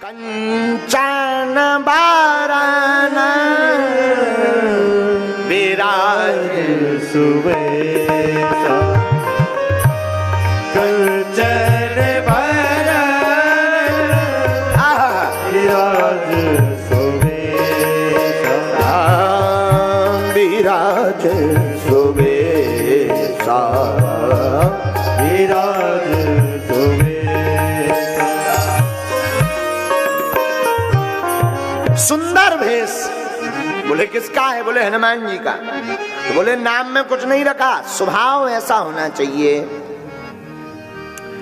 कंचन बरन विराज सुबेसा, कंचन बरन विराज सुबेसा, विराज सुबेसा, विराज सुबेसा। सुंदर भेष। बोले किसका है? बोले हनुमान जी का। तो बोले नाम में कुछ नहीं रखा, स्वभाव ऐसा होना चाहिए।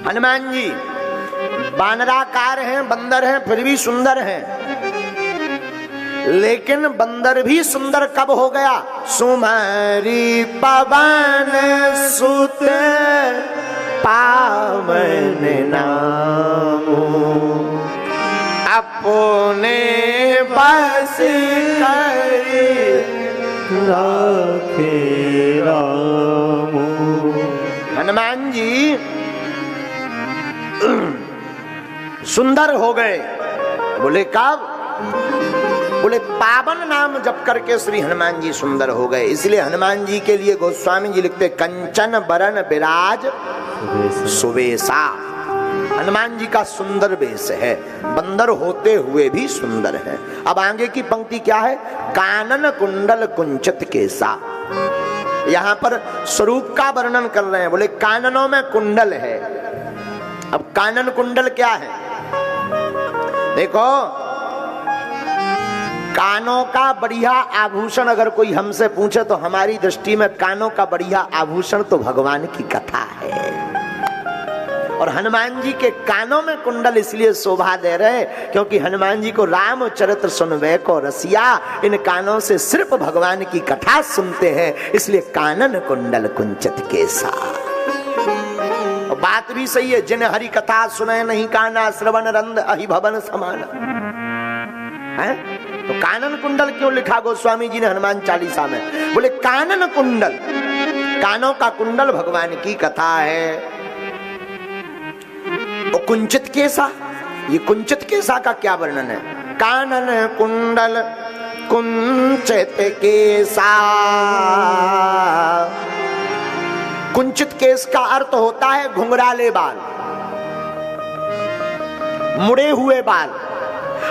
हनुमान जी बानराकार हैं, बंदर हैं, फिर भी सुंदर हैं। लेकिन बंदर भी सुंदर कब हो गया? सुमरी पवन सुत पावन नामो, अपने बस करी राखे रामो। हनुमान जी सुंदर हो गए। बोले कब? बोले पावन नाम जप करके श्री हनुमान जी सुंदर हो गए। इसलिए हनुमान जी के लिए गोस्वामी जी लिखते कंचन बरन विराज सुबेसा। हनुमान जी का सुंदर वेश है, बंदर होते हुए भी सुंदर है। अब आगे की पंक्ति क्या है? कानन कुंडल कुंचित केसा। यहाँ पर स्वरूप का वर्णन कर रहे हैं। बोले काननों में कुंडल है। अब कानन कुंडल क्या है? देखो, कानों का बढ़िया आभूषण अगर कोई हमसे पूछे तो हमारी दृष्टि में कानों का बढ़िया आभूषण तो भगवान की कथा है। और हनुमान जी के कानों में कुंडल इसलिए शोभा दे रहे क्योंकि हनुमान जी को रामचरित्र सुनवे को रसिया, इन कानों से सिर्फ भगवान की कथा सुनते हैं, इसलिए कानन कुंडल कुंचित केसा। बात भी सही है, जिन हरि कथा सुने नहीं काना, श्रवण रंद अहि भवन समान है। तो कानन कुंडल क्यों लिखा गोस्वामी जी ने हनुमान चालीसा में? बोले कानन कुंडल, कानों का कुंडल भगवान की कथा है। कुंचित केसा, ये कुंचित केसा का क्या वर्णन है? कानन कुंडल कुंचित केसा। कुंचित केस का अर्थ होता है घुंघराले बाल, मुड़े हुए बाल।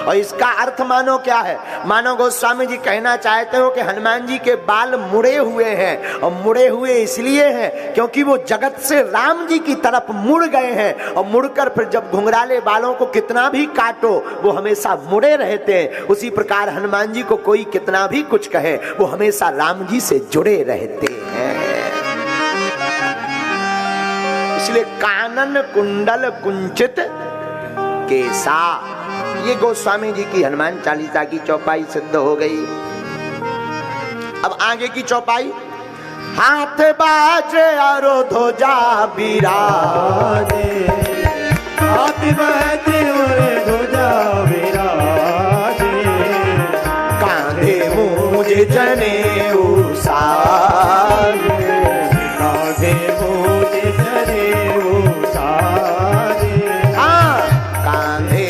और इसका अर्थ मानो क्या है? मानो गोस्वामी जी कहना चाहते हो कि हनुमान जी के बाल मुड़े हुए हैं, और मुड़े हुए इसलिए हैं क्योंकि वो जगत से राम जी की तरफ मुड़ गए हैं। और मुड़कर फिर जब घुंघराले बालों को कितना भी काटो वो हमेशा मुड़े रहते हैं। उसी प्रकार हनुमान जी को कोई कितना भी कुछ कहे वो हमेशा राम जी से जुड़े रहते हैं। इसलिए कानन कुंडल कुंचित केसा। ये गोस्वामी जी की हनुमान चालीसा की चौपाई सिद्ध हो गई। अब आगे की चौपाई, हाथ बाजे और ध्वजा बिराजे, हाथ बाजे और ध्वजा बिराजे, कांधे मूंज जनेऊ साजे, कांधे मूंज जनेऊ साजे, हाँ कांधे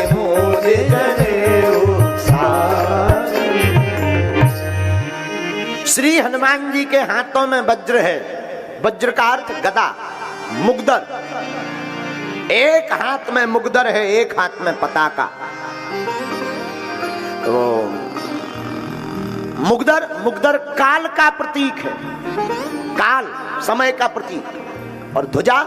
श्री हनुमान जी के हाथों में वज्र है। वज्र का अर्थ गदा, मुगदर। एक हाथ में मुगदर है, एक हाथ में पताका। तो मुगदर, मुगदर काल का प्रतीक है, काल समय का प्रतीक। और ध्वजा,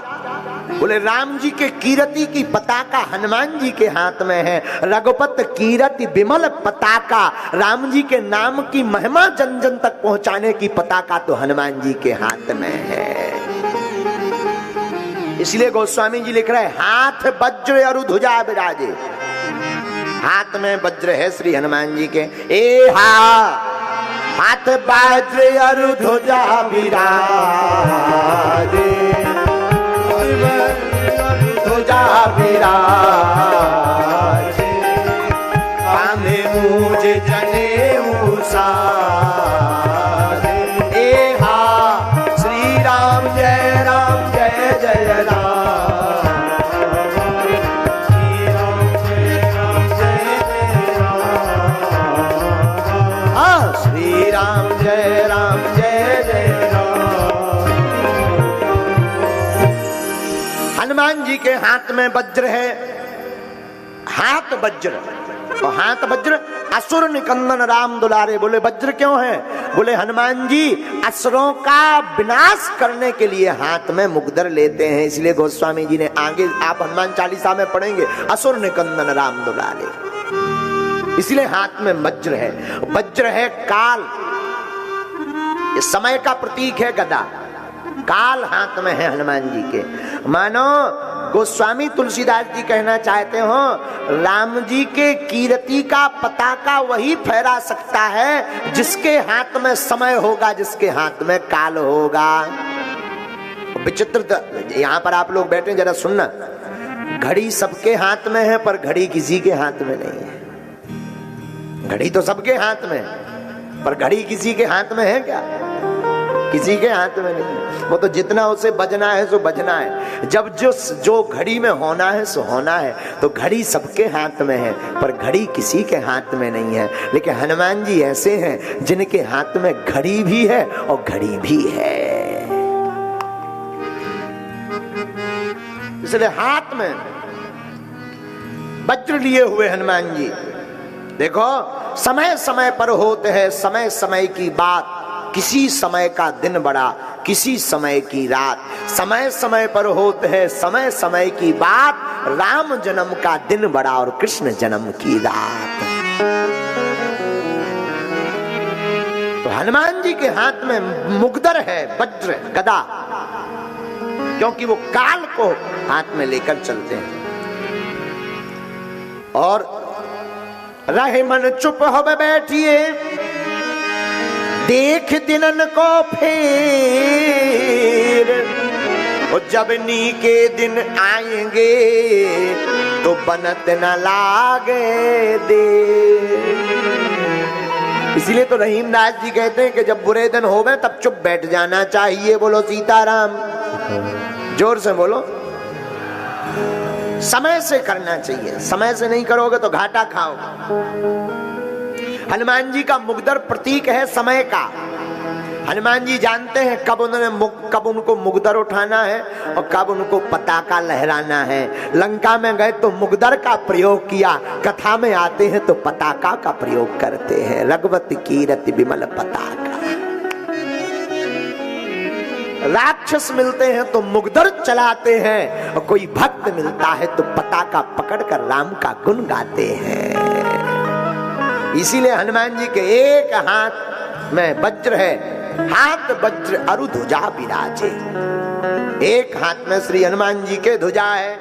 बोले राम जी के कीर्ति की पताका हनुमान जी के हाथ में है। रघुपत कीर्ति विमल पताका, राम जी के नाम की महिमा जन जन तक पहुंचाने की पताका तो हनुमान जी के हाथ में है। इसलिए गोस्वामी जी लिख रहे हैं, हाथ वज्र और ध्वजा विराजे। हाथ में वज्र है श्री हनुमान जी के। ए हाथ वज्र और ध्वजा विराजे, ध्वजा विराजे, कांधे मूंज जनेऊ साजे। ए हा श्री राम जय जय राम, श्री राम जय हनुमान जी के हाथ में वज्र है, हाथ वज्र, और हाथ वज्र असुर निकंदन राम दुलारे। बोले वज्र क्यों है? बोले हनुमान जी असुरों का विनाश करने के लिए हाथ में मुगदर लेते हैं, इसलिए गोस्वामी जी ने आगे आप हनुमान चालीसा में पढ़ेंगे असुर निकंदन राम दुलारे, इसलिए हाथ में वज्र है। वज्र है काल, ये समय का प्रतीक है गदा, काल हाथ में है हनुमान जी के। मानो गोस्वामी तुलसीदास जी कहना चाहते हो राम जी के कीर्ति का पताका वही फहरा सकता है जिसके हाथ में समय होगा, जिसके हाथ में काल होगा। विचित्र, यहाँ पर आप लोग बैठे जरा सुनना, घड़ी सबके हाथ में है पर घड़ी किसी के हाथ में नहीं है। घड़ी तो सबके हाथ में है पर घड़ी किसी के हाथ में है क्या? किसी के हाथ में नहीं। वो तो जितना उसे बजना है सो बजना है, जब जो घड़ी में होना है सो होना है। तो घड़ी सबके हाथ में है पर घड़ी किसी के हाथ में नहीं है। लेकिन हनुमान जी ऐसे हैं जिनके हाथ में घड़ी भी है और घड़ी भी है, इसलिए हाथ में वज्र लिए हुए हनुमान जी। देखो समय समय पर होते हैं समय समय की बात, किसी समय का दिन बड़ा किसी समय की रात। समय समय पर होते हैं समय समय की बात, राम जन्म का दिन बड़ा और कृष्ण जन्म की रात। तो हनुमान जी के हाथ में मुगदर है वज्र गदा, क्योंकि वो काल को हाथ में लेकर चलते हैं। और रहे मन चुप हो बैठिए देख दिनन को फेर, और जब नी के दिन आएंगे तो बनत न लागे दे। इसीलिए तो रहीमदास जी कहते हैं कि जब बुरे दिन होवे तब चुप बैठ जाना चाहिए। बोलो सीताराम, जोर से बोलो। समय से करना चाहिए, समय से नहीं करोगे तो घाटा खाओगे। हनुमान जी का मुगदर प्रतीक है समय का। हनुमान जी जानते हैं कब उनको मुगदर उठाना है और कब उनको पताका लहराना है। लंका में गए तो मुगदर का प्रयोग किया, कथा में आते हैं तो पताका का प्रयोग करते हैं। रघुवत कीरति विमल पताका। राक्षस मिलते हैं तो मुगदर चलाते हैं और कोई भक्त मिलता है तो पताका पकड़कर राम का गुण गाते हैं। इसीलिए हनुमान जी के एक हाथ में वज्र है, हाथ वज्र अरु ध्वजा विराजे। एक हाथ में श्री हनुमान जी के ध्वजा है,